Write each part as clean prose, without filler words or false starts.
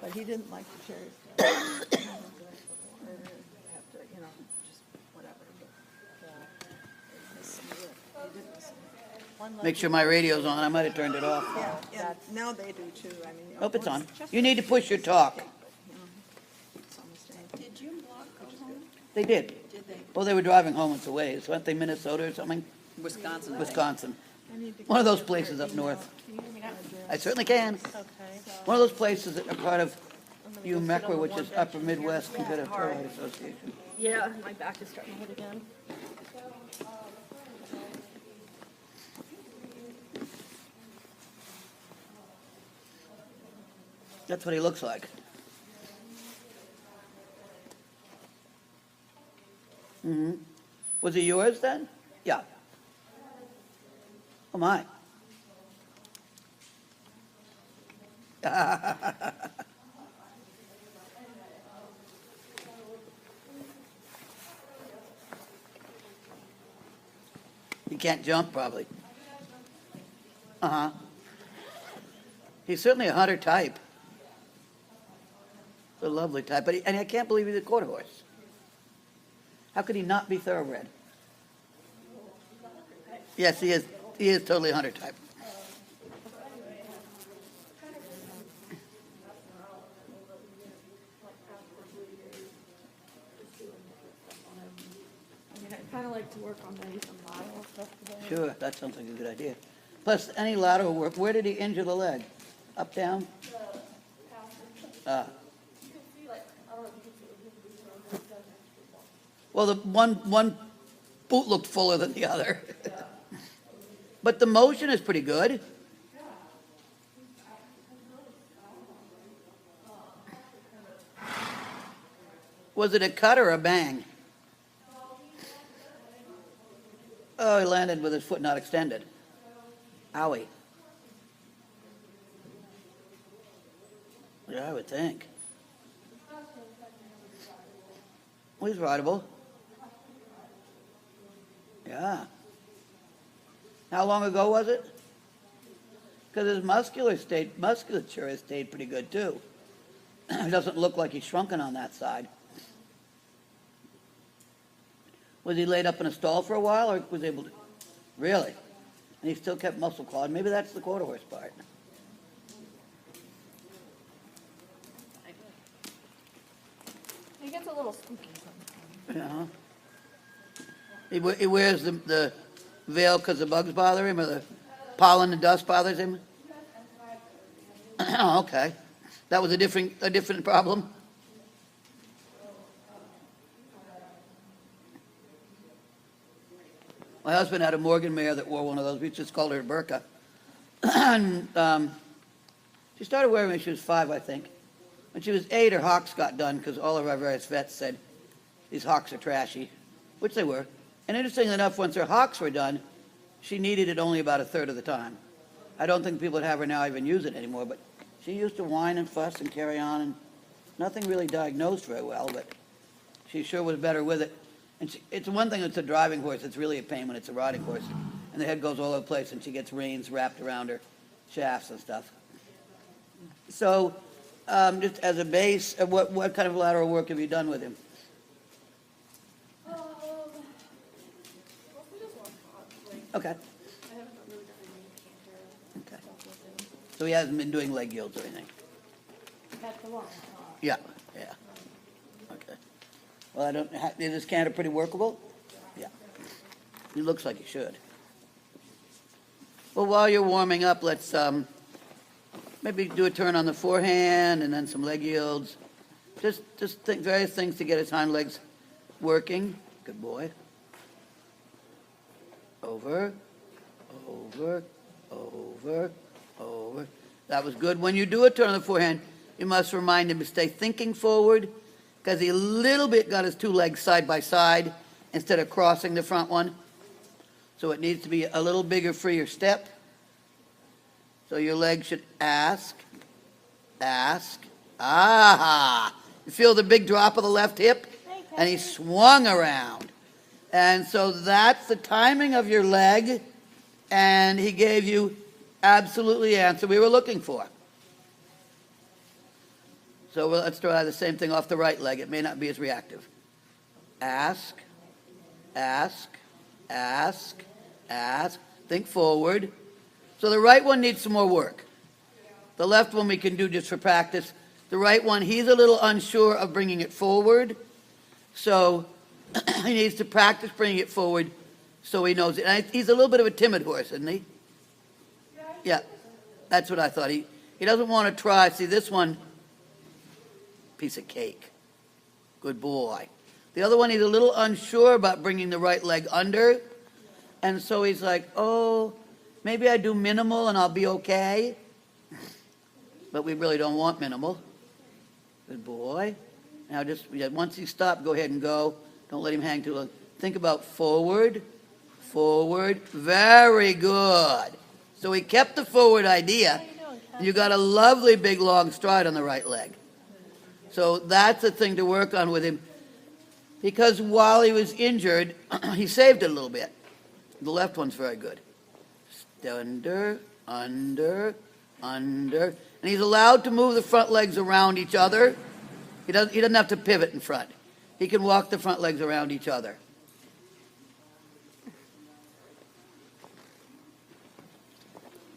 But he didn't like the cherry stuff. Have to, just whatever. He didn't listen. Make sure my radio's on. I might have turned it off. Yeah, and now they do too. I mean, Hope it's on. You need to push your talk. it's almost anything. Did you block go home? They did. Did they? Well, they were driving home its a ways. Weren't they Minnesota or something? Wisconsin. Wisconsin. I need to One of get those their places up email north. address. I certainly can. Okay. One of those places that are part of UMECRA, which is Upper Midwest Competitive Railroad Association. Yeah, my back is starting to hurt again. That's what he looks like. Mm-hmm. Was he yours then? Yeah. Oh, my. He can't jump, probably. Uh-huh. He's certainly a hunter type. A lovely type. But and I can't believe he's a quarter horse. How could he not be thoroughbred? Yes, he is. He is totally a hunter type. I mean, I'd kind of like to work on maybe some lateral stuff today. Sure, that sounds like a good idea. Plus, any lateral work. Where did he injure the leg? Up, down? Well, the one boot looked fuller than the other. But the motion is pretty good. Was it a cut or a bang? Oh, he landed with his foot not extended. Owie. Yeah, I would think. Well, he's rideable. Yeah. How long ago was it? Because his musculature has stayed pretty good too. It doesn't look like he's shrunken on that side. Was he laid up in a stall for a while, or was able to? Really? And he still kept muscle clawed. Maybe that's the quarter horse part. He gets a little spooky sometimes. Yeah. He wears the veil because the bugs bother him, or the pollen and dust bothers him. Oh, okay. That was a different problem. My husband had a Morgan mare that wore one of those. We just called her Burka. And she started wearing it when she was 5, I think. When she was 8, her hocks got done because all of our various vets said, these hocks are trashy, which they were. And interestingly enough, once her hocks were done, she needed it only about a third of the time. I don't think people that have her now even use it anymore, but she used to whine and fuss and carry on, and nothing really diagnosed very well, but she sure was better with it. And it's one thing, it's a driving horse. It's really a pain when it's a riding horse. And the head goes all over the place, and she gets reins wrapped around her shafts and stuff. So, just as a base, what kind of lateral work have you done with him? Okay. Okay. So he hasn't been doing leg yields or anything? That's the one. Yeah, yeah. Okay. Well, is this canter pretty workable? Yeah. He looks like he should. Well, while you're warming up, let's maybe do a turn on the forehand and then some leg yields. Just various things to get his hind legs working. Good boy. Over, over, over, over. That was good. When you do a turn on the forehand, you must remind him to stay thinking forward, because he a little bit got his two legs side by side instead of crossing the front one. So it needs to be a little bigger, freer step. So your leg should ask. Ah! You feel the big drop of the left hip? And he swung around. And so that's the timing of your leg, and he gave you absolutely the answer we were looking for. So let's try the same thing off the right leg. It may not be as reactive. Ask, ask, ask, ask. Think forward. So the right one needs some more work. The left one we can do just for practice. The right one, he's a little unsure of bringing it forward. So he needs to practice bringing it forward so he knows it. And he's a little bit of a timid horse, isn't he? Yeah, that's what I thought. He doesn't want to try. See, this one, piece of cake. Good boy. The other one, he's a little unsure about bringing the right leg under. And so he's like, oh, maybe I do minimal and I'll be okay. But we really don't want minimal. Good boy. Now just, once you stop, go ahead and go. Don't let him hang too long. Think about forward, forward. Very good. So he kept the forward idea. You got a lovely big long stride on the right leg. So that's the thing to work on with him. Because while he was injured, he saved it a little bit. The left one's very good. Under, under, under. And he's allowed to move the front legs around each other. He doesn't have to pivot in front. He can walk the front legs around each other.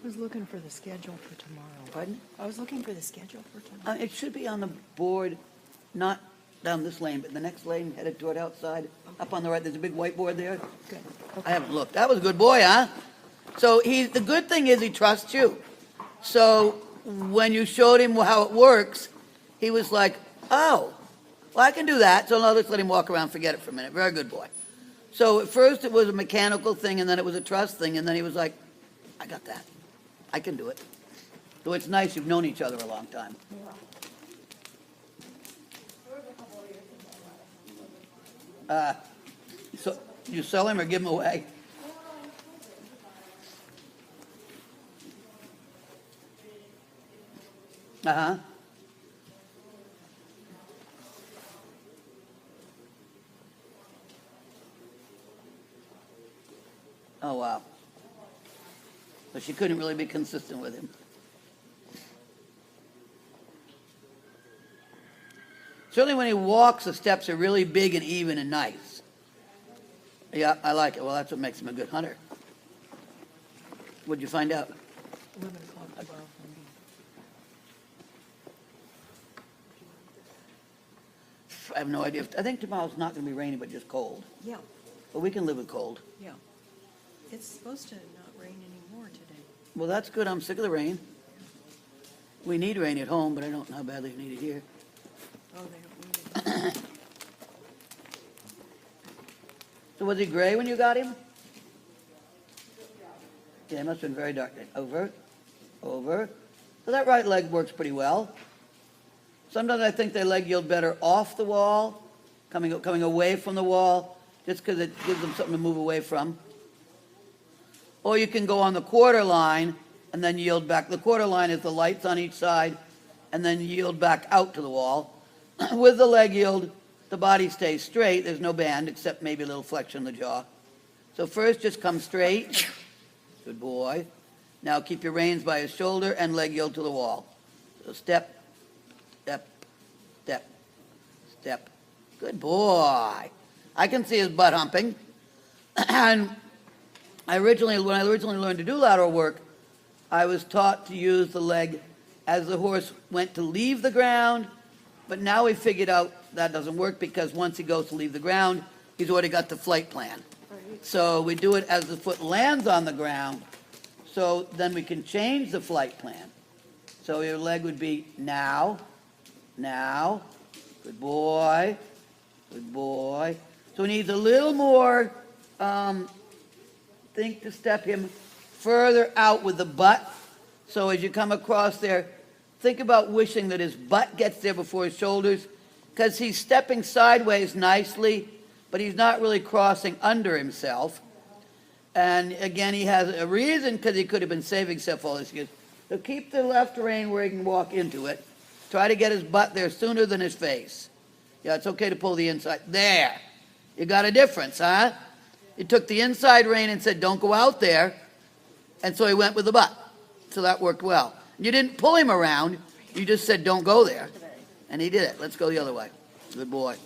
I was looking for the schedule for tomorrow. Pardon? I was looking for the schedule for tomorrow. It should be on the board, not down this lane, but the next lane headed toward outside. Up on the right, there's a big whiteboard there. Good. I haven't looked. That was a good boy, huh? So the good thing is he trusts you. So when you showed him how it works, he was like, oh, well, I can do that. So now let's let him walk around, forget it for a minute. Very good boy. So at first it was a mechanical thing, and then it was a trust thing, and then he was like, I got that. I can do it. So it's nice you've known each other a long time. So you sell him or give him away? Uh-huh. Oh, wow. But she couldn't really be consistent with him. Certainly when he walks, the steps are really big and even and nice. Yeah, I like it. Well, that's what makes him a good hunter. What'd you find out? 11 o'clock tomorrow. I have no idea. I think tomorrow's not going to be rainy, but just cold. Yeah, But we can live with cold. yeah. It's supposed to not rain anymore today. Well, that's good. I'm sick of the rain. We need rain at home, but I don't know how badly we need it here. Oh, they don't need it. So was he gray when you got him? Yeah, it must have been very dark. Over, over. So that right leg works pretty well. Sometimes I think their leg yield better off the wall, coming away from the wall, just because it gives them something to move away from. Or you can go on the quarter line and then yield back. The quarter line is the lights on each side, and then yield back out to the wall. With the leg yield, the body stays straight. There's no band except maybe a little flexion in the jaw. So first just come straight. Good boy. Now keep your reins by his shoulder and leg yield to the wall. So step, step, step, step. Good boy. I can see his butt humping. And when I originally learned to do lateral work, I was taught to use the leg as the horse went to leave the ground, but now we figured out that doesn't work because once he goes to leave the ground, he's already got the flight plan. So we do it as the foot lands on the ground, so then we can change the flight plan. So your leg would be now, now, good boy, good boy. So he needs a little more, think to step him further out with the butt. So as you come across there, think about wishing that his butt gets there before his shoulders, because he's stepping sideways nicely, but he's not really crossing under himself. And again, he has a reason, because he could have been saving himself all this years. So keep the left rein where he can walk into it. Try to get his butt there sooner than his face. Yeah, it's okay to pull the inside. There. You got a difference, huh? You took the inside rein and said, don't go out there. And so he went with the butt. So that worked well. You didn't pull him around. You just said, don't go there. And he did it. Let's go the other way. Good boy.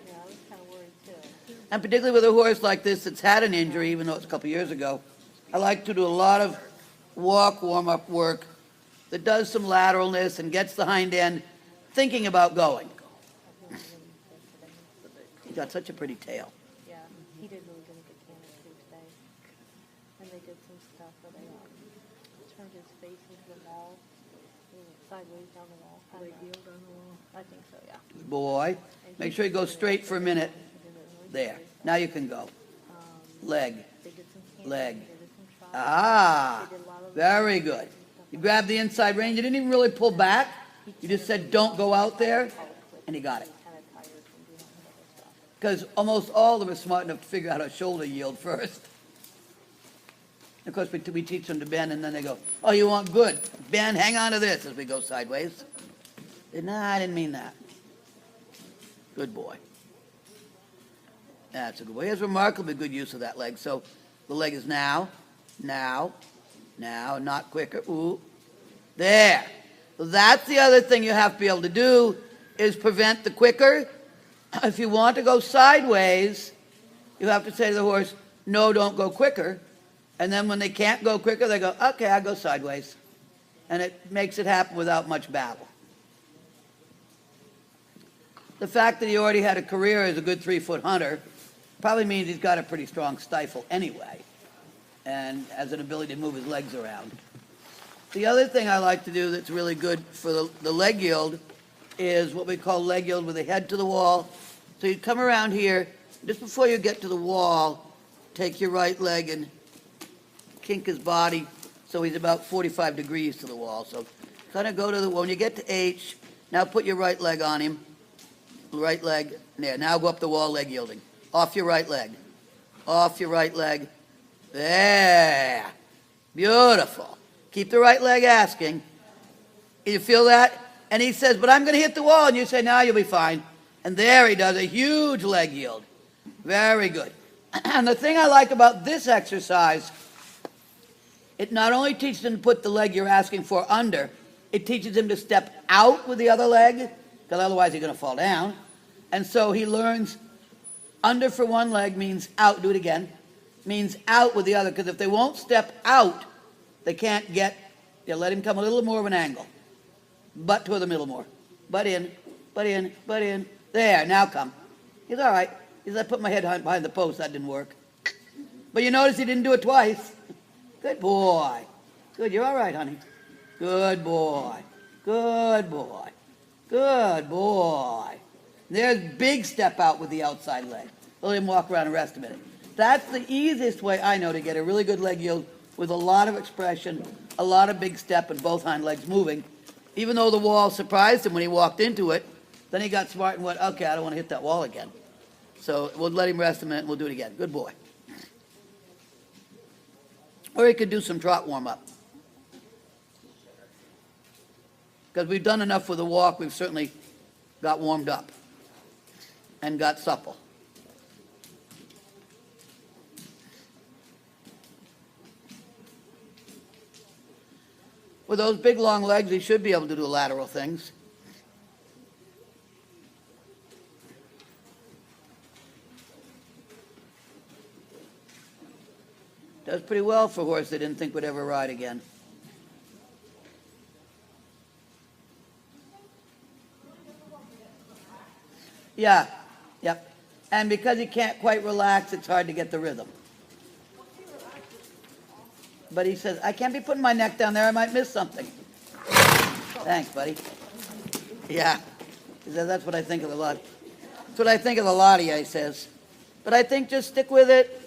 Yeah, I was kind of worried too. And particularly with a horse like this that's had an injury, even though it's a couple years ago, I like to do a lot of walk warm-up work that does some lateralness and gets the hind end thinking about going. He's got such a pretty tail. Yeah, he did really good at the cannon too today. And they did some stuff where they turned his face into the wall, and he went sideways down the wall. Leg yield on the wall. I think so, yeah. Good boy. Make sure you go straight for a minute. He did it really There. good. Now you can go. Leg. They did some cannon, Leg. they did some shots. Ah, They did a lot of very good. You grabbed the inside rein. You didn't even really pull back. You just said, don't go out there, and he got it. kind of tired from doing all that other stuff. Because almost all of them are smart enough to figure out how shoulder yield first. Of course, we teach them to bend, and then they go, oh, you want good. Bend, hang on to this as we go sideways. Nah, I didn't mean that. Good boy. That's a good boy. He has remarkably good use of that leg. So the leg is now, not quicker. Ooh, there. So that's the other thing you have to be able to do is prevent the quicker. If you want to go sideways, you have to say to the horse, no, don't go quicker. And then when they can't go quicker, they go, okay, I'll go sideways. And it makes it happen without much battle. The fact that he already had a career as a good 3-foot hunter probably means he's got a pretty strong stifle anyway, and has an ability to move his legs around. The other thing I like to do that's really good for the leg yield is what we call leg yield with the head to the wall. So you come around here, just before you get to the wall, take your right leg and kink his body so he's about 45 degrees to the wall. So kind of go to the wall. When you get to H, now put your right leg on him. Right leg, there. Now go up the wall, leg yielding. Off your right leg. Off your right leg. There. Beautiful. Keep the right leg asking. You feel that? And he says, but I'm going to hit the wall. And you say, now you'll be fine. And there he does a huge leg yield. Very good. And the thing I like about this exercise, it not only teaches him to put the leg you're asking for under, it teaches him to step out with the other leg, because otherwise he's going to fall down. And so he learns under for one leg means out. Do it again. Means out with the other, because if they won't step out, they can't get, let him come a little more of an angle. Butt toward the middle more. Butt in, butt in, butt in. There, now come. He's all right. He said, I put my head behind the post. That didn't work. But you notice he didn't do it twice. Good boy. Good, you're all right, honey. Good boy. Good boy. Good boy. There's big step out with the outside leg. Let him walk around and rest a minute. That's the easiest way I know to get a really good leg yield with a lot of expression, a lot of big step, and both hind legs moving. Even though the wall surprised him when he walked into it, then he got smart and went, okay, I don't want to hit that wall again. So we'll let him rest a minute and we'll do it again. Good boy. Or he could do some trot warm-up. Because we've done enough with the walk, we've certainly got warmed up and got supple. With those big long legs, he should be able to do lateral things. Does pretty well for a horse they didn't think would ever ride again. Yeah, yep. And because he can't quite relax, it's hard to get the rhythm. But he says, I can't be putting my neck down there, I might miss something. Thanks, buddy. Yeah. He says, that's what I think of the lot. That's what I think of the lot of you, he says. But I think just stick with it.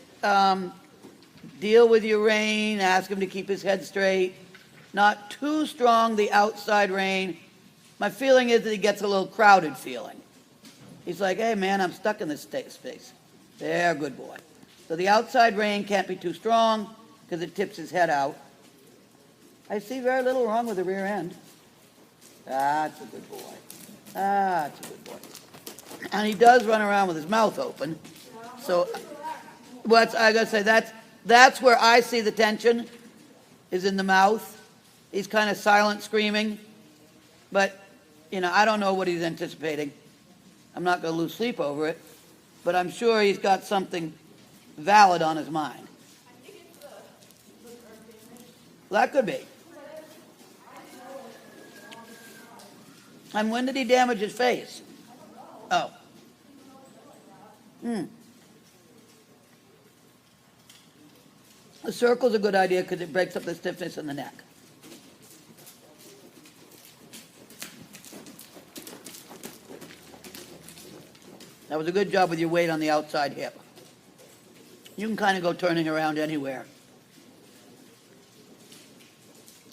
Deal with your rein, ask him to keep his head straight. Not too strong, the outside rein. My feeling is that he gets a little crowded feeling. He's like, hey, man, I'm stuck in this space. There, good boy. So the outside rein can't be too strong because it tips his head out. I see very little wrong with the rear end. That's a good boy. That's a good boy. And he does run around with his mouth open. So what I got to say, that's where I see the tension, is in the mouth. He's kind of silent screaming. But, I don't know what he's anticipating. I'm not going to lose sleep over it, but I'm sure he's got something valid on his mind. Well, that could be. And when did he damage his face? Oh. The circle's a good idea because it breaks up the stiffness in the neck. That was a good job with your weight on the outside hip. You can kind of go turning around anywhere.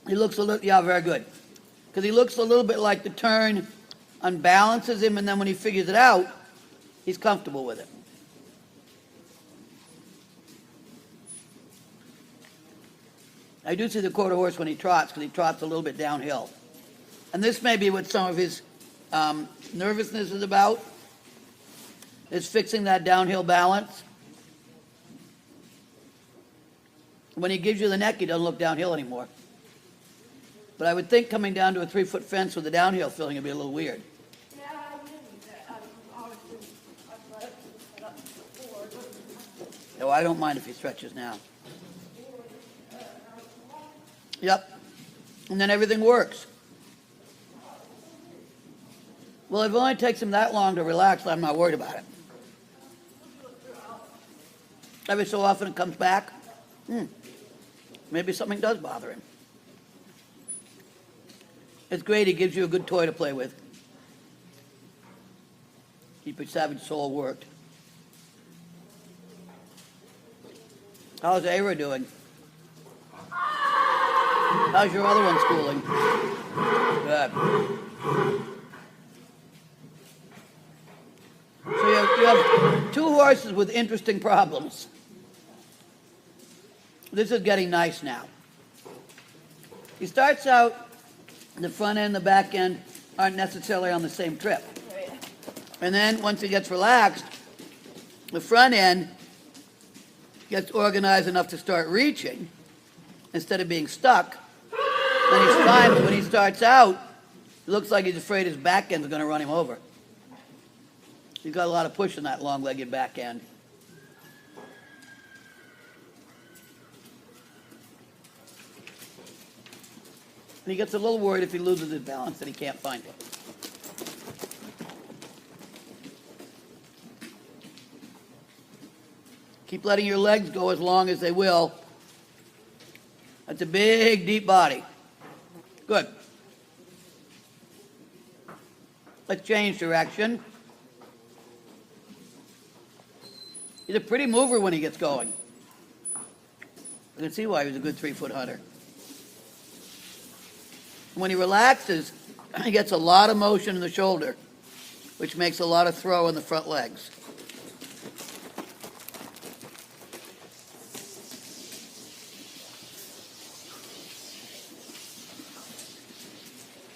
He looks a little, yeah, very good. Because he looks a little bit like the turn unbalances him, and then when he figures it out, he's comfortable with it. I do see the quarter horse when he trots, because he trots a little bit downhill. And this may be what some of his nervousness is about, is fixing that downhill balance. When he gives you the neck, he doesn't look downhill anymore. But I would think coming down to a 3-foot fence with a downhill feeling would be a little weird. No, I don't mind if he stretches now. Yep. And then everything works. Well, if it only takes him that long to relax, I'm not worried about it. Every so often it comes back. Maybe something does bother him. It's great, he gives you a good toy to play with. Keep your savage soul worked. How's Ava doing? How's your other one schooling? Good. So you have two horses with interesting problems. This is getting nice now. He starts out, the front end and the back end aren't necessarily on the same trip. And then once he gets relaxed, the front end gets organized enough to start reaching instead of being stuck. Then he's fine, but when he starts out, it looks like he's afraid his back end is going to run him over. He's got a lot of push in that long-legged back end. And he gets a little worried if he loses his balance that he can't find it. Keep letting your legs go as long as they will. That's a big, deep body. Good. Let's change direction. He's a pretty mover when he gets going. You can see why he was a good 3-foot hunter. When he relaxes, he gets a lot of motion in the shoulder, which makes a lot of throw in the front legs.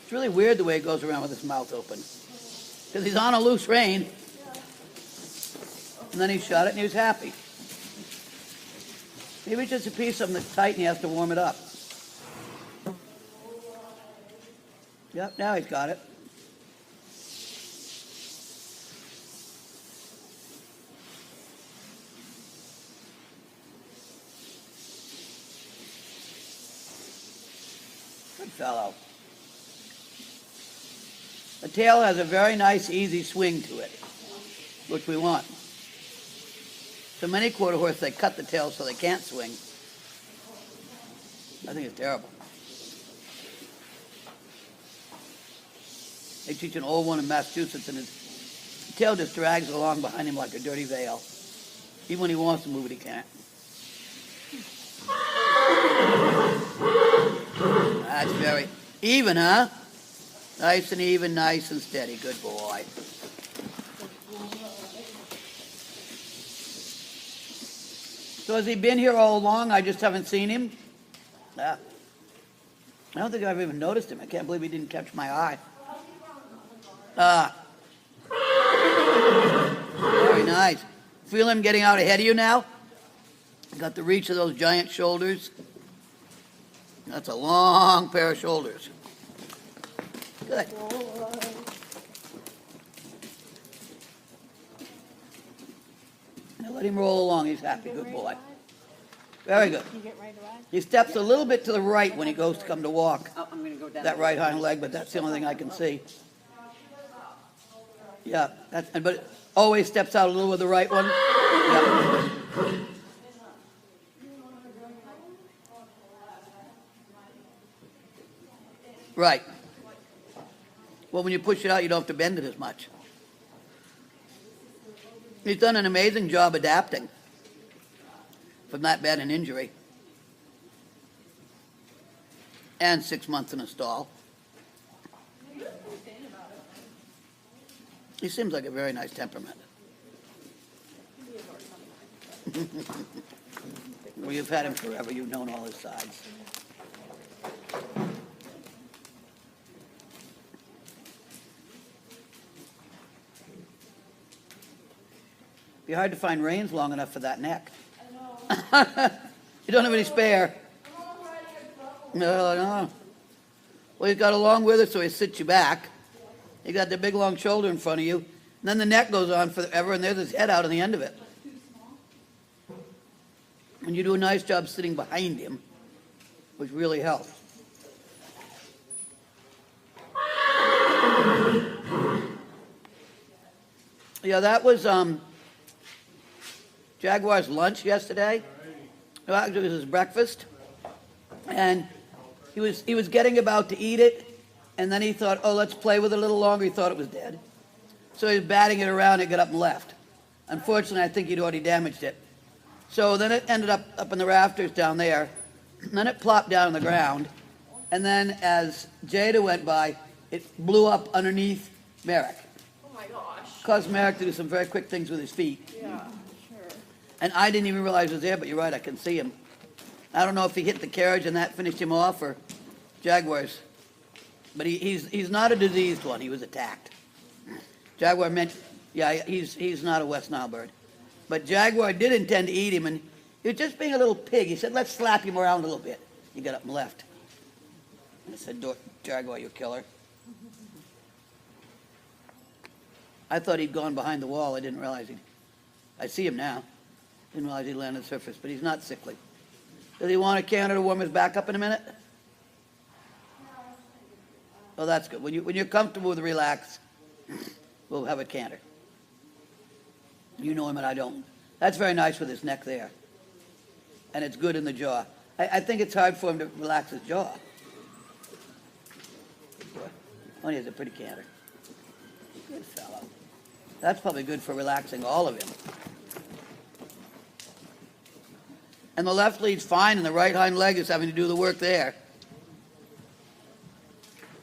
It's really weird the way he goes around with his mouth open. Because he's on a loose rein, and then he shot it and he was happy. Maybe it's just a piece of him that's tight and he has to warm it up. Yep, now he's got it. Good fellow. The tail has a very nice, easy swing to it, which we want. So many quarter horse, they cut the tail so they can't swing. I think it's terrible. They teach an old one in Massachusetts, and his tail just drags along behind him like a dirty veil. Even when he wants to move it, he can't. That's very even, huh? Nice and even, nice and steady. Good boy. So has he been here all along? I just haven't seen him? Yeah. I don't think I've even noticed him. I can't believe he didn't catch my eye. Very nice. Feel him getting out ahead of you now? Got the reach of those giant shoulders. That's a long pair of shoulders. Good. Now let him roll along. He's happy. Good boy. Very good. You get ready to ride? He steps a little bit to the right when he goes to come to walk, Oh, I'm gonna go down. that right hind leg, but that's the only thing I can see. Yeah, but it always steps out a little with the right one. Yeah. Right. Well, when you push it out, you don't have to bend it as much. He's done an amazing job adapting from that bad an injury. And 6 months in a stall. He seems like a very nice temperament. Well, you've had him forever. You've known all his sides. Be hard to find reins long enough for that neck. You don't have any spare. No. Well, he's got a long wither, so he sits you back. You got the big long shoulder in front of you, and then the neck goes on forever, and there's his head out on the end of it. And you do a nice job sitting behind him, which really helps. Yeah, that was Jaguar's lunch yesterday. Well, it was his breakfast, and he was getting about to eat it, and then he thought, oh, let's play with it a little longer. He thought it was dead. So he was batting it around and got up and left. Unfortunately, I think he'd already damaged it. So then it ended up in the rafters down there, and then it plopped down on the ground, and then as Jada went by, it blew up underneath Merrick. Oh my gosh. Caused Merrick to do some very quick things with his feet. Yeah, sure. And I didn't even realize it was there, but you're right, I can see him. I don't know if he hit the carriage and that finished him off, or Jaguar's. But he's not a diseased one. He was attacked. Jaguar meant, yeah, he's not a West Nile bird. But Jaguar did intend to eat him, and he was just being a little pig. He said, let's slap him around a little bit. He got up and left. And I said, Jaguar, you killer. I thought he'd gone behind the wall. I didn't realize I see him now. Didn't realize he'd land on the surface, but he's not sickly. Does he want a canter to warm his back up in a minute? Oh, that's good. When you're comfortable with relax, we'll have a canter. You know him and I don't. That's very nice with his neck there. And it's good in the jaw. I think it's hard for him to relax his jaw. Good boy. Oh, he has a pretty canter. Good fellow. That's probably good for relaxing all of him. And the left lead's fine, and the right hind leg is having to do the work there.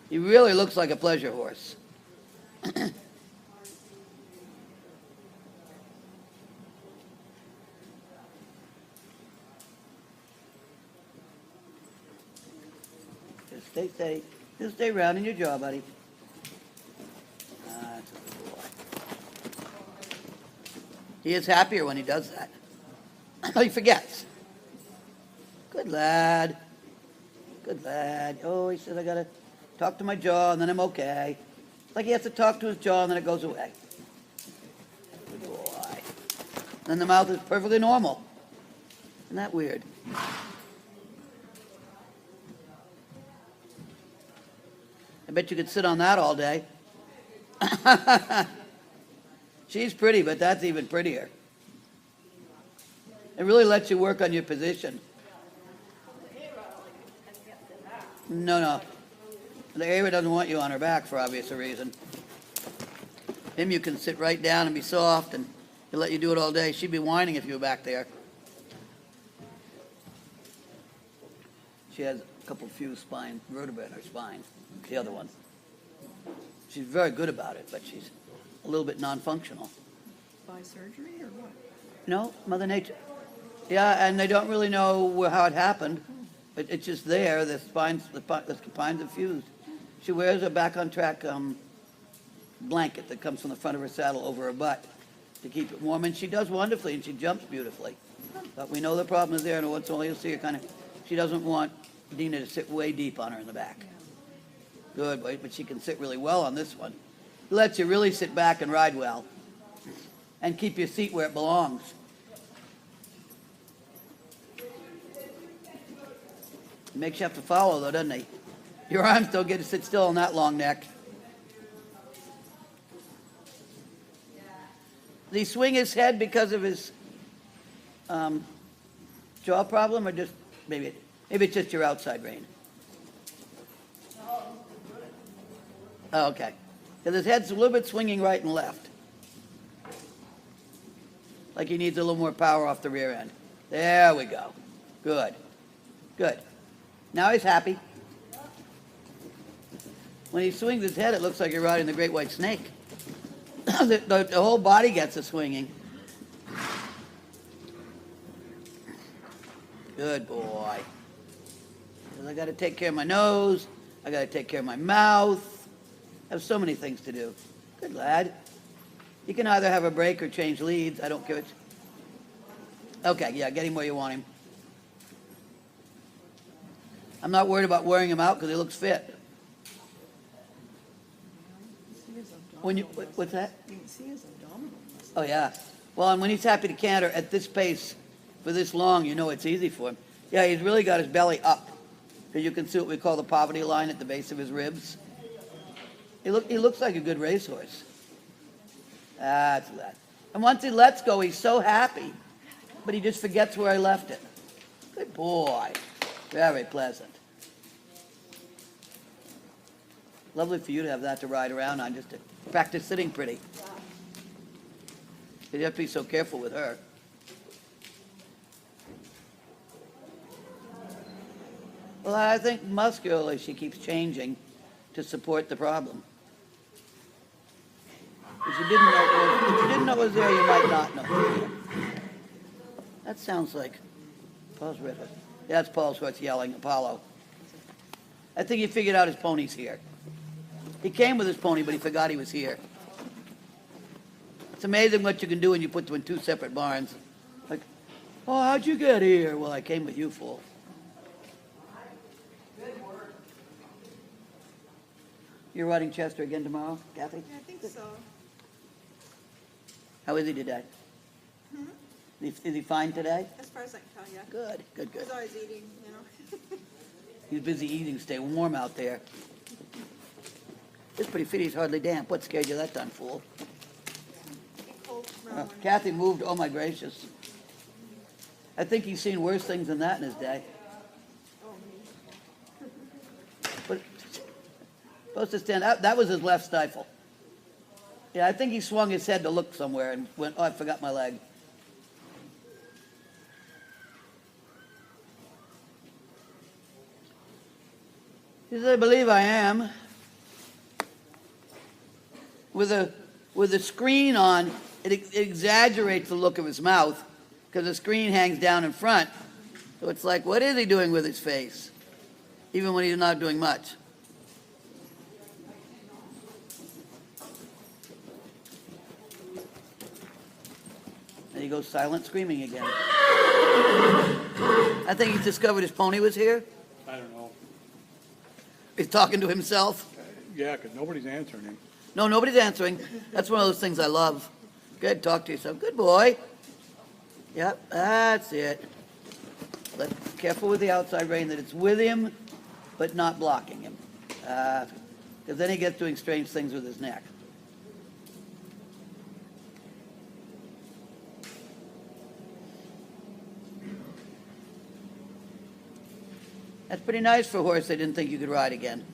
He really looks like a pleasure horse. Just stay steady. Just stay round in your jaw, buddy. That's a good boy. He is happier when he does that. He forgets. Good lad. Good lad. Oh, he says, I gotta talk to my jaw and then I'm okay. It's like he has to talk to his jaw and then it goes away. Good boy. And then the mouth is perfectly normal. Isn't that weird? I bet you could sit on that all day. She's pretty, but that's even prettier. It really lets you work on your position. No. The Ava doesn't want you on her back for obvious reason. Him, you can sit right down and be soft, and he'll let you do it all day. She'd be whining if you were back there. She has a couple few spine vertebrae in her spine, the other one. She's very good about it, but she's a little bit non-functional. By surgery or what? No, Mother Nature. Yeah, and they don't really know how it happened. But it's just there. The spines are fused. She wears a back-on-track blanket that comes from the front of her saddle over her butt to keep it warm. And she does wonderfully, and she jumps beautifully. But we know the problem is there, and once in a while you'll see her she doesn't want Dena to sit way deep on her in the back. Good, but she can sit really well on this one. It lets you really sit back and ride well. And keep your seat where it belongs. It makes you have to follow, though, doesn't he? Your arms don't get to sit still on that long neck. Does he swing his head because of his jaw problem, or just maybe it's just your outside rein? Oh, okay. Because his head's a little bit swinging right and left. Like he needs a little more power off the rear end. There we go. Good. Good. Now he's happy. When he swings his head, it looks like you're riding the great white snake. The whole body gets a swinging. Good boy. 'Cause I got to take care of my nose. I got to take care of my mouth. I have so many things to do. Good lad. You can either have a break or change leads. I don't care. Okay, yeah, get him where you want him. I'm not worried about wearing him out because he looks fit. What's that? You can see his abdominal muscle. Oh, yeah. Well, and when he's happy to canter at this pace for this long, you know it's easy for him. Yeah, he's really got his belly up. Because you can see what we call the poverty line at the base of his ribs. He looks like a good racehorse. That's that. And once he lets go, he's so happy, but he just forgets where I left it. Good boy. Very pleasant. Lovely for you to have that to ride around on, just to practice sitting pretty. You have to be so careful with her. Well, I think muscularly she keeps changing to support the problem. If you didn't know it was there, you might not know. That sounds like Paul's river. Yeah, that's Paul's horse yelling, Apollo. I think he figured out his pony's here. He came with his pony, but he forgot he was here. It's amazing what you can do when you put them in two separate barns. Like, oh, how'd you get here? Well, I came with you, fool. You're riding Chester again tomorrow, Kathy? I think so. How is he today? Is he fine today? As far as I can tell, yeah. Good, good, good. He's always eating, you know. He's busy eating, stay warm out there. It's pretty fit, he's hardly damp. What scared you that time, fool? Cold tomorrow. Kathy moved, oh my gracious. I think he's seen worse things than that in his day. Oh, me. But supposed to stand up, that was his left stifle. Yeah, I think he swung his head to look somewhere and went, oh, I forgot my leg. He said, I believe I am. With a screen on, it exaggerates the look of his mouth because the screen hangs down in front. So it's like, what is he doing with his face? Even when he's not doing much. And he goes silent screaming again. I think he's discovered his pony was here. I don't know. He's talking to himself. Yeah, because nobody's answering him. No, nobody's answering. That's one of those things I love. Good, talk to yourself. Good boy. Yep, that's it. But careful with the outside rein that it's with him, but not blocking him. Because then he gets doing strange things with his neck. That's pretty nice for a horse they didn't think you could ride again.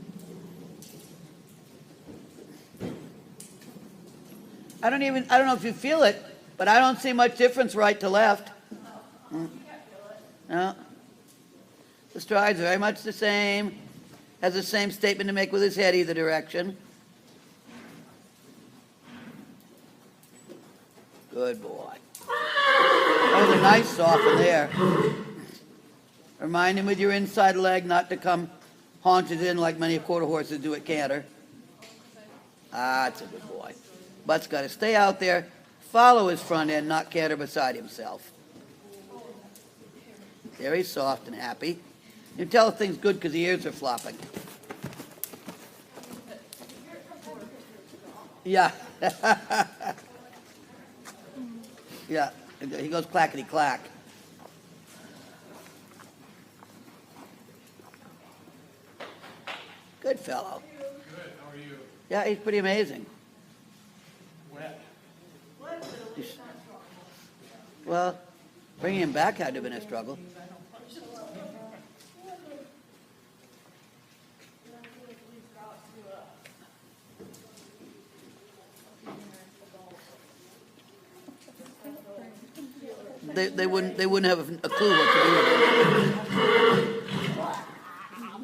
I don't know if you feel it, but I don't see much difference right to left. No. The stride's very much the same. Has the same statement to make with his head either direction. Good boy. That was a nice soften there. Remind him with your inside leg not to come haunted in like many quarter horses do at canter. Ah, that's a good boy. Butt's got to stay out there, follow his front end, not canter beside himself. There he's soft and happy. You can tell if things good because the ears are flopping. Yeah. Yeah, he goes clackety clack. Good fellow. Good, how are you? Yeah, he's pretty amazing. Wet. He's- Well, bringing him back had to have been a struggle. They wouldn't have a clue what to do with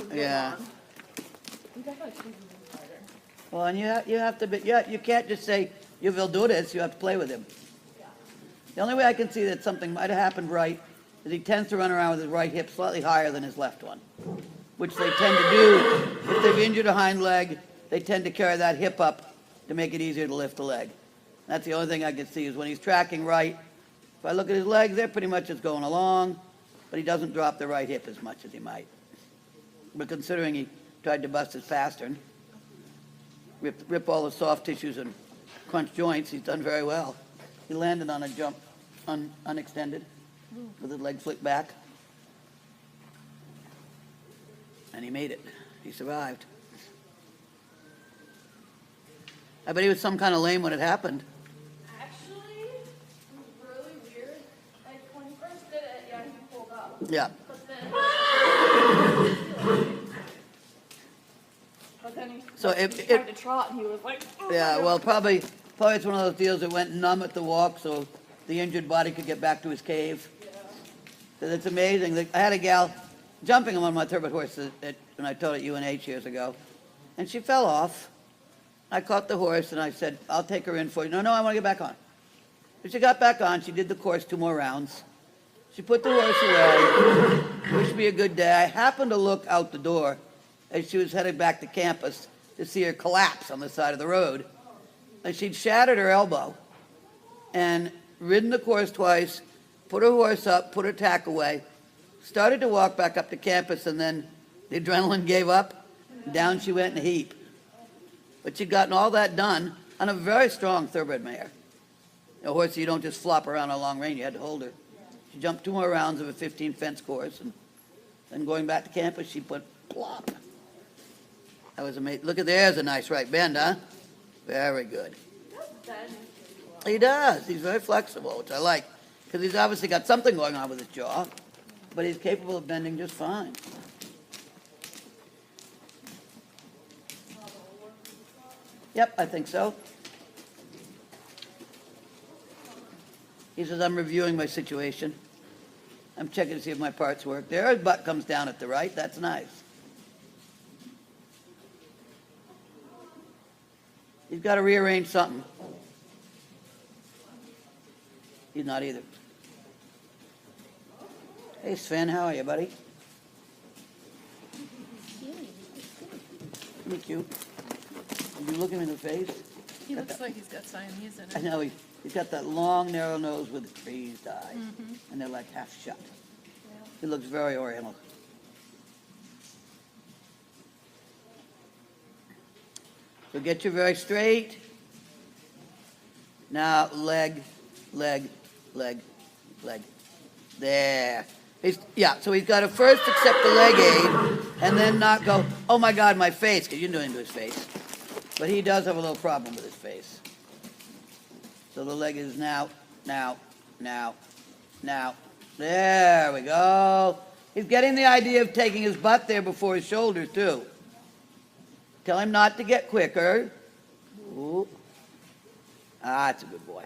him. Yeah. Well, and you have to be, yeah, you can't just say, you will do this, you have to play with him. The only way I can see that something might have happened right is he tends to run around with his right hip slightly higher than his left one, which they tend to do. If they've injured a hind leg, they tend to carry that hip up to make it easier to lift the leg. That's the only thing I can see is when he's tracking right. If I look at his legs, they're pretty much just going along, but he doesn't drop the right hip as much as he might. But considering he tried to bust his pastern, rip all the soft tissues and crunch joints, he's done very well. He landed on a jump unextended with his leg flicked back. And he made it. He survived. I bet he was some kind of lame when it happened. Actually, it was really weird. Like, when he first did it, yeah, he pulled up. Yeah. But then he, So he tried to trot, and he was like, oh Yeah, my God. well, probably it's one of those deals that went numb at the walk so the injured body could get back to his cave. So it's amazing. I had a gal jumping on one of my turbot horses when I taught at UNH years ago, and she fell off. I caught the horse, and I said, I'll take her in for you. No, I want to get back on. But she got back on. She did the course 2 more rounds. She put the horse away. Wished me a good day. I happened to look out the door as she was headed back to campus to see her collapse on the side of the road. And she'd shattered her elbow and ridden the course twice, put her horse up, put her tack away, started to walk back up to campus, and then the adrenaline gave up. Down she went in a heap. But she'd gotten all that done on a very strong thoroughbred mare. A horse you don't just flop around on long range, you had to hold her. She jumped 2 more rounds of a 15 fence course, and then going back to campus, she put plop. That was amazing. Look at there's a nice right bend, huh? Very good. He does. He's very flexible, which I like, because he's obviously got something going on with his jaw, but he's capable of bending just fine. Yep, I think so. He says, I'm reviewing my situation. I'm checking to see if my parts work. There, his butt comes down at the right. That's nice. He's got to rearrange something. He's not either. Hey, Sven, how are you, buddy? Isn't he cute? Did you look him in the face? He looks like he's got Siamese in I it. know, he's got that long, narrow nose with crazed eyes, and they're like half shut. He looks very oriental. So get you very straight. Now, leg, leg, leg, leg. There. So he's got to first accept the leg aid, and then not go, oh my God, my face, because you didn't do anything to his face. But he does have a little problem with his face. So the leg is now. There we go. He's getting the idea of taking his butt there before his shoulders, too. Tell him not to get quicker. Ooh. That's a good boy.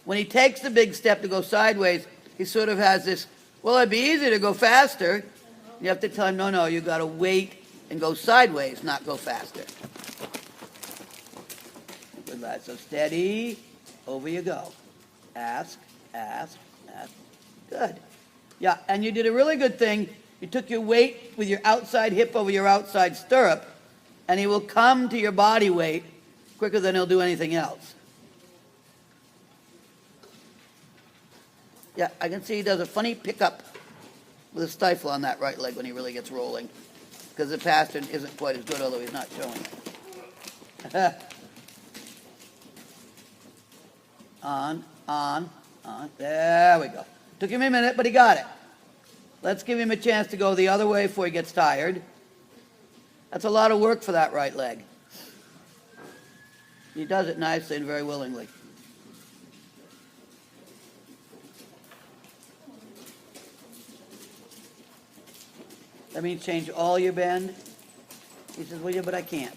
When he takes the big step to go sideways, he sort of has this, well, it'd be easy to go faster. You have to tell him, no, you got to wait and go sideways, not go faster. Good lad. So steady. Over you go. Ask. Good. Yeah, and you did a really good thing. You took your weight with your outside hip over your outside stirrup, and he will come to your body weight quicker than he'll do anything else. Yeah, I can see he does a funny pickup with a stifle on that right leg when he really gets rolling, because the pastern isn't quite as good, although he's not showing it. on. There we go. Took him a minute, but he got it. Let's give him a chance to go the other way before he gets tired. That's a lot of work for that right leg. He does it nicely and very willingly. That means change all your bend. He says, well, yeah, but I can't.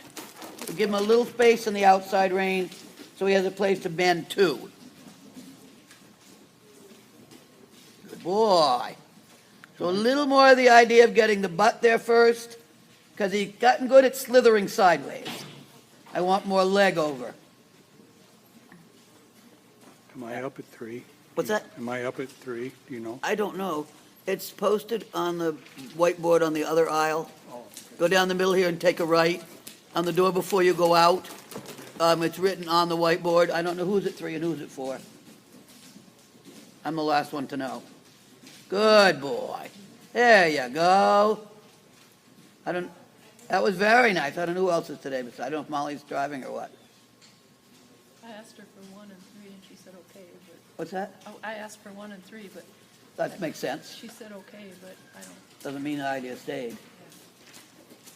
We give him a little space in the outside rein so he has a place to bend to. Good boy. So a little more of the idea of getting the butt there first, because he's gotten good at slithering sideways. I want more leg over. Am I up at 3? What's that? Am I up at 3? Do you know? I don't know. It's posted on the whiteboard on the other aisle. Go down the middle here and take a right. On the door before you go out, it's written on the whiteboard. I don't know who's at 3 and who's at 4. I'm the last one to know. Good boy. There you go. That was very nice. I don't know who else is today, but I don't know if Molly's driving or what. I asked her for 1 and 3, and she said okay, but, What's that? oh, I asked for 1 and 3, but That makes sense. she said okay, but I don't, Doesn't mean the idea stayed.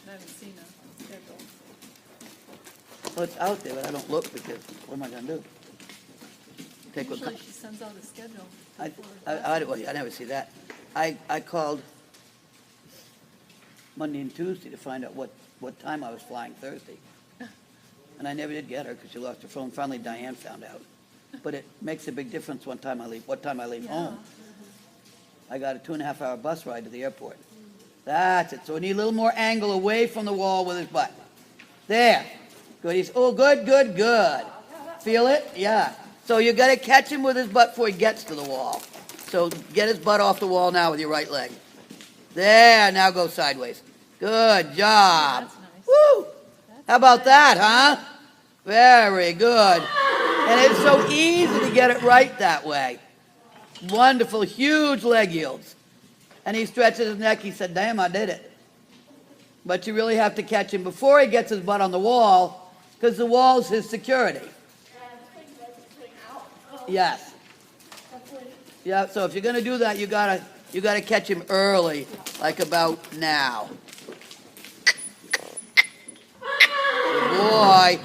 I haven't seen a schedule. Well, it's out there, but I don't look because what am I going to do? Take what Usually she sends out a schedule. I before. well, I never see that. I called Monday and Tuesday to find out what time I was flying Thursday. And I never did get her because she lost her phone. Finally, Diane found out. But it makes a big difference what time I leave Yeah. home. I got a 2.5-hour bus ride to the airport. That's it. So we need a little more angle away from the wall with his butt. There. Good. Good. Feel it? Yeah. So you got to catch him with his butt before he gets to the wall. So get his butt off the wall now with your right leg. There. Now go sideways. Good job. That's nice. Woo! How about that, huh? Very good. And it's so easy to get it right that way. Wonderful, huge leg yields. And he stretches his neck. He said, damn, I did it. But you really have to catch him before he gets his butt on the wall, because the wall's his security. Yes. Yeah, so if you're going to do that, you gotta catch him early, like about now. Good boy.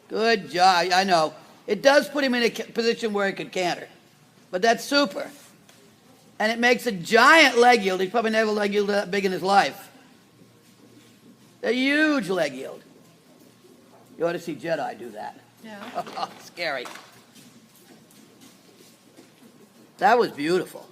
Good job. I know. It does put him in a position where he could canter. But that's super. And it makes a giant leg yield. He's probably never leg yielded that big in his life. A huge leg yield. You ought to see Jedi do that. Yeah. Scary. That was beautiful.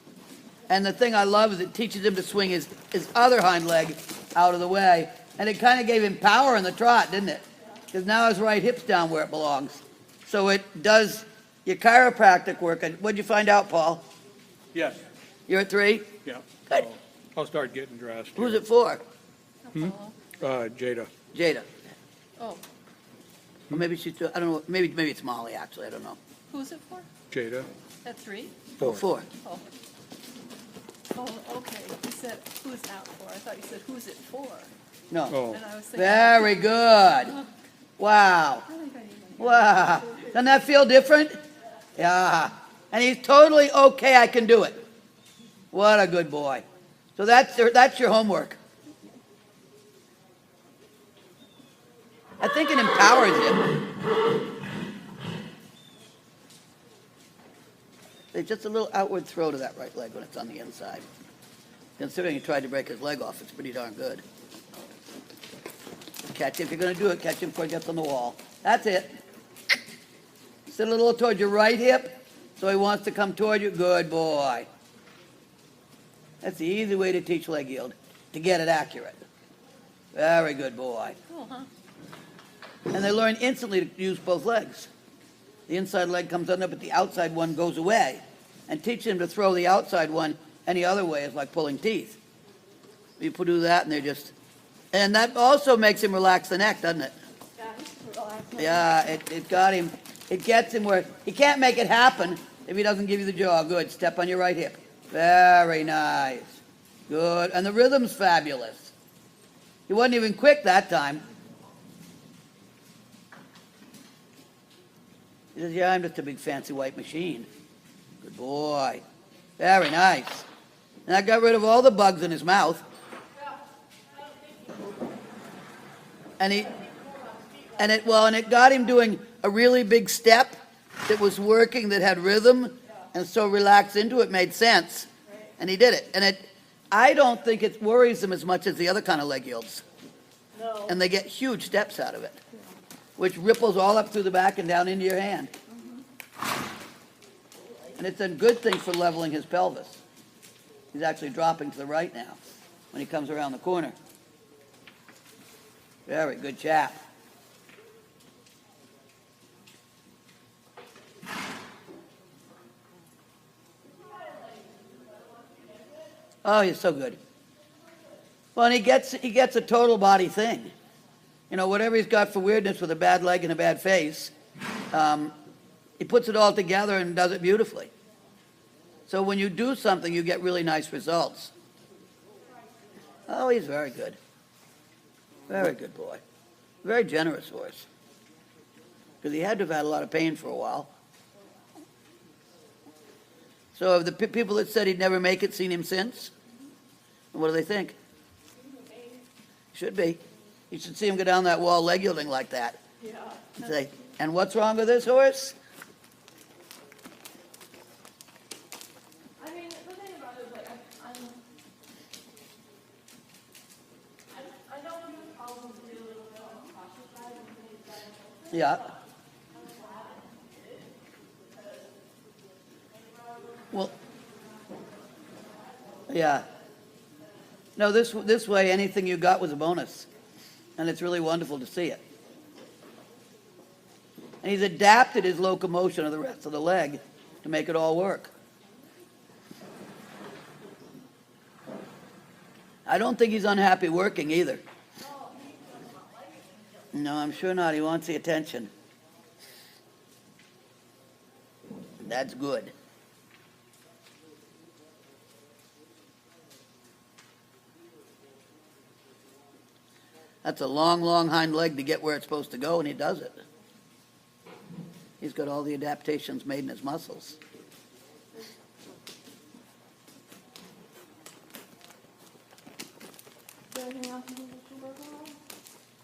And the thing I love is it teaches him to swing his other hind leg out of the way. And it kind of gave him power in the trot, didn't it? Because now his right hip's down where it belongs. So it does your chiropractic work. And what'd you find out, Paul? Yes. You're at 3? Yeah. Good. I'll start getting dressed. Who's it for? Jada. Jada. Oh, Or maybe she's, I don't know, maybe it's Molly, actually, I don't know. who's it for? Jada. At 3? Oh, 4. Oh. Oh, okay. You said, who's out for? I thought you said, who's it for? No. Oh, And I was thinking. Very good. Wow. I think I need my. Wow. Doesn't that feel different? Yeah. And he's totally okay, I can do it. What a good boy. So that's your homework. I think it empowers him. There's just a little outward throw to that right leg when it's on the inside. Considering he tried to break his leg off, it's pretty darn good. Catch him. If you're going to do it, catch him before he gets on the wall. That's it. Sit a little toward your right hip, so he wants to come toward you. Good boy. That's the easy way to teach leg yield, to get it accurate. Very good boy. Cool, huh? And they learn instantly to use both legs. The inside leg comes under, but the outside one goes away. And teaching them to throw the outside one any other way is like pulling teeth. People do that, and they're just... And that also makes him relax the neck, doesn't it? Yeah, it got him. It gets him where he can't make it happen if he doesn't give you the jaw. Good. Step on your right hip. Very nice. Good. And the rhythm's fabulous. He wasn't even quick that time. He says, yeah, I'm just a big fancy white machine. Good boy. Very nice. And I got rid of all the bugs in his mouth. And it got him doing a really big step that was working, that had rhythm, and so relaxed into it made sense. And he did it. And I don't think it worries them as much as the other kind of leg yields. No. And they get huge steps out of it, which ripples all up through the back and down into your hand. And it's a good thing for leveling his pelvis. He's actually dropping to the right now when he comes around the corner. Very good chap. Oh, he's so good. Well, and he gets a total body thing. You know, whatever he's got for weirdness with a bad leg and a bad face, he puts it all together and does it beautifully. So when you do something, you get really nice results. Oh, he's very good. Very good boy. Very generous horse. Because he had to have had a lot of pain for a while. So have the people that said he'd never make it seen him since? And what do they think? Should be. You should see him go down that wall leg yielding like that. Yeah. And say, and what's wrong with this horse? I mean, the thing about it is, like, I know you probably do a little bit on the cautious side and things that Yeah. Well, yeah. No, this way, anything you got was a bonus. And it's really wonderful to see it. And he's adapted his locomotion of the rest of the leg to make it all work. I don't think he's unhappy working either. No, I'm sure not. He wants the attention. That's good. That's a long, long hind leg to get where it's supposed to go, and he does it. He's got all the adaptations made in his muscles.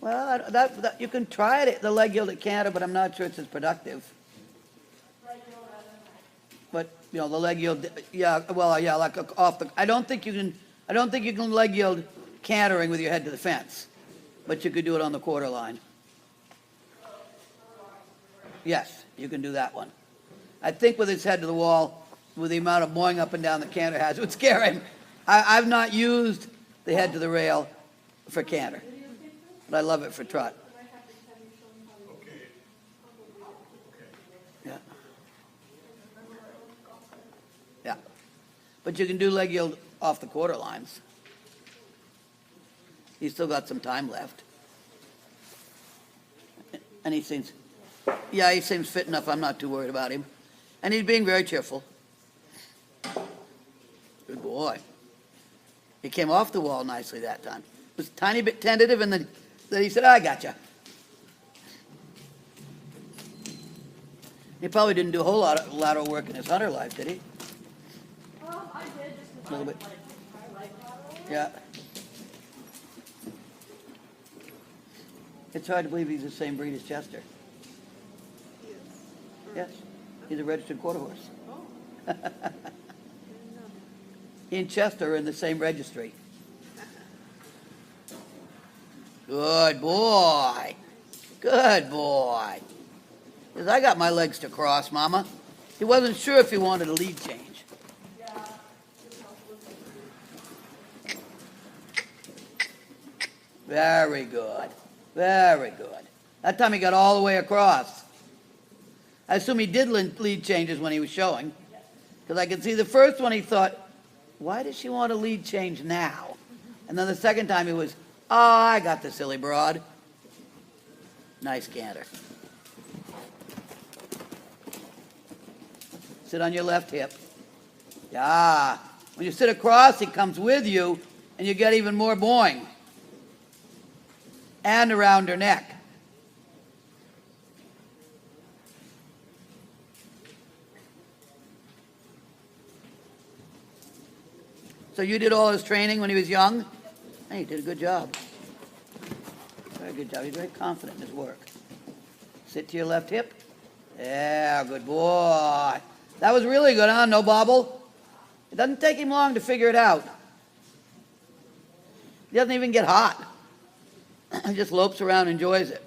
Well, that you can try it, the leg yield at Canada, but I'm not sure it's as productive. But you know, the leg yield, yeah, well, yeah, like off the. I don't think you can leg yield cantering with your head to the fence, but you could do it on the quarter line. Yes, you can do that one. I think with his head to the wall, with the amount of boing up and down the canter has, it would scare him. I've not used the head to the rail for canter, but I love it for trot. Yeah. Yeah. But you can do leg yield off the quarter lines. He's still got some time left. And he seems fit enough. I'm not too worried about him. And he's being very cheerful. Good boy. He came off the wall nicely that time. Was a tiny bit tentative, and then he said, I got you. He probably didn't do a whole lot of lateral work in his hunter life, did he? I did just A little bit. like Yeah. It's hard to believe he's the same breed as Chester. Yes. Yes. He's a registered quarter horse. Oh. Didn't know He and Chester are in the same registry. Good boy. Good boy. Because I got my legs to cross, Mama. He wasn't sure if he wanted a lead change. Very good. Very good. That time he got all the way across. I assume he did lead changes when he was showing. Because I could see the first one he thought, why does she want a lead change now? And then the second time he was, oh, I got the silly broad. Nice canter. Sit on your left hip. Yeah. When you sit across, he comes with you, and you get even more boing. And around her neck. So you did all his training when he was young? Hey, you did a good job. Very good job. He's very confident in his work. Sit to your left hip. Yeah, good boy. That was really good, huh? No bobble? It doesn't take him long to figure it out. He doesn't even get hot. He just lopes around and enjoys it.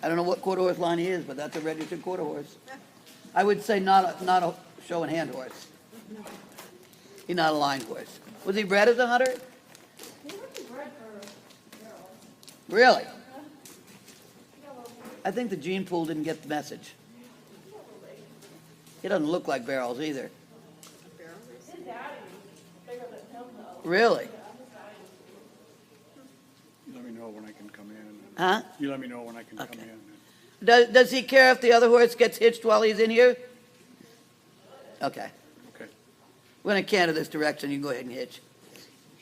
I don't know what quarter horse line he is, but that's a registered quarter horse. I would say not a show and hand horse. He's not a line horse. Was he bred as a hunter? He wasn't bred for barrels. Really? I think the gene pool didn't get the message. He doesn't look like barrels either. His daddy was bigger than him though. Really? You let me know when I can come in. Huh? You let me know when I can come Okay. in. Does he care if the other horse gets hitched while he's in here? Okay. Okay. We're going to canter this direction. You can go ahead and hitch.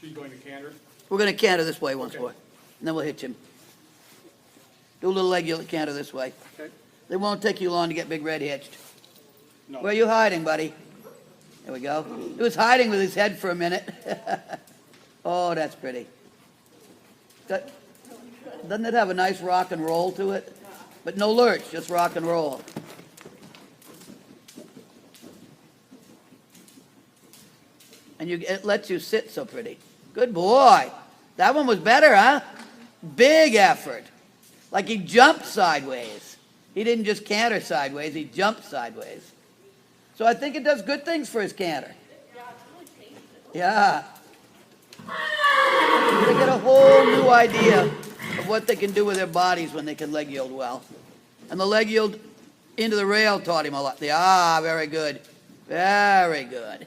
She's going to canter? We're going to canter this way once Okay. more. And then we'll hitch him. Do a little leg canter this way. Okay. It won't take you long to get Big Red hitched. No. Where are you hiding, buddy? There we go. He was hiding with his head for a minute. Oh, that's pretty. Doesn't it have a nice rock and roll to it? But no lurch, just rock and roll. And it lets you sit so pretty. Good boy. That one was better, huh? Big effort. Like he jumped sideways. He didn't just canter sideways, he jumped sideways. So I think it does good things for his canter. Yeah. They get a whole new idea of what they can do with their bodies when they can leg yield well. And the leg yield into the rail taught him a lot. Very good. Very good.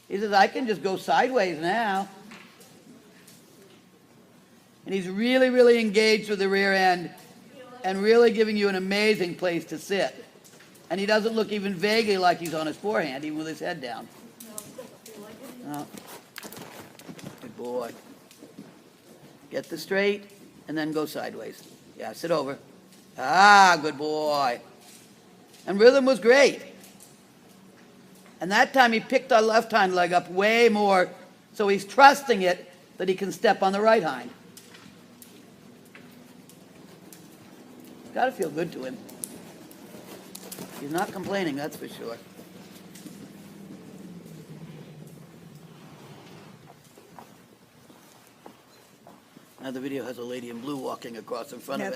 He says, I can just go sideways now. And he's really, really engaged with the rear end and really giving you an amazing place to sit. And he doesn't look even vaguely like he's on his forehand, even with his head down. No. Good boy. Get this straight and then go sideways. Yeah, sit over. Good boy. And rhythm was great. And that time he picked our left hind leg up way more, so he's trusting it that he can step on the right hind. Got to feel good to him. He's not complaining, that's for sure. Now the video has a lady in blue walking across in front of it.